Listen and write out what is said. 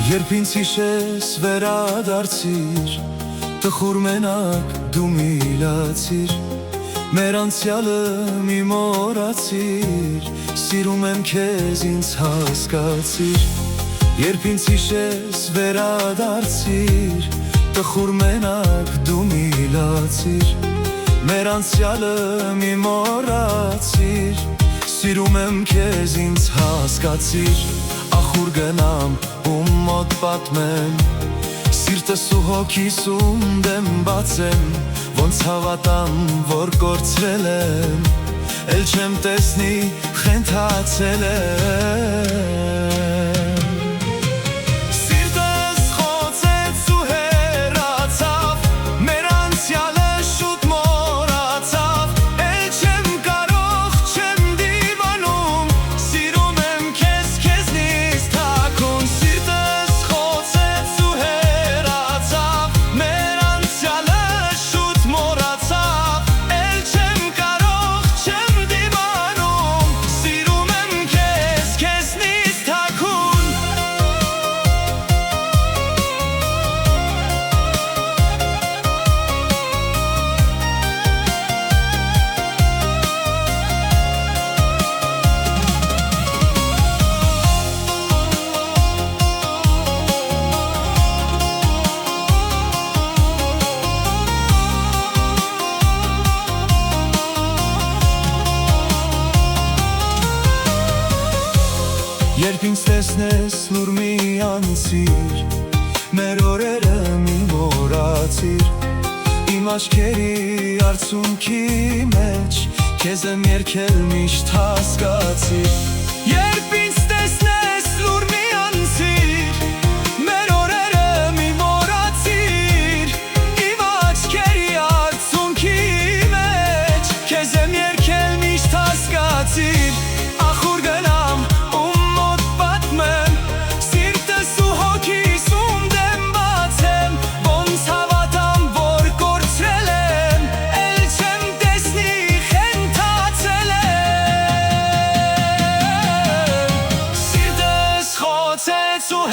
Երբ ինձ հիշես վերադարձիր, տխուր մենակ դու մի լացիր, մեր անցյալը մի մոռացիր, սիրում եմ քեզ ինձ հասկացիր։ Երբ ինձ հիշես վերադարձիր, տխուր մենակ դու մի լացիր, մեր անցյալը մի մոռացիր, սիրում եմ քեզ ինձ հասկացիր։ Ախուր գնամ ում մոտ պատմեմ, սիրտս ու հոգիս ում դեմ բացեմ, ոնց հավատամ, որ կորցրել եմ, էլ չեմ տեսնի խենթացել եմ։ Սիրտս խոցեց ու հեռացավ, մեր անցյալը շուտ մոռացավ, էլ չեմ կարող, չեմ դիվանում, սիրում եմ քեզ քեզնից թաքուն։ Սիրտս խոցեց ու հեռացավ, մեր անցյալը շուտ մոռացավ, էլ չեմ կարող, չեմ դիվանում, սիրում եմ քեզ քեզնից թաքուն։ Երբ ինձ տեսնես լուր մի անցիր, մեր օրերը մի մոռացիր, իմ աչքերի արցունքի մեջ քեզ եմ երգել միշտ հասկացիր։ Երբ ինձ տեսնես լուր մի անցիր, մեր օրերը մի մոռացիր, իմ աչքերի արցունքի մեջ քեզ եմ երգել միշտ հասկացիր։ Ախուր գնամ ում մոտ պատմեմ, սիրտս ու հոգիս ում դեմ բացեմ, ոնց հավատամ, որ կորցրել եմ, էլ չեմ տեսնի խենթացել եմ։ Սիրտս խոցեց ու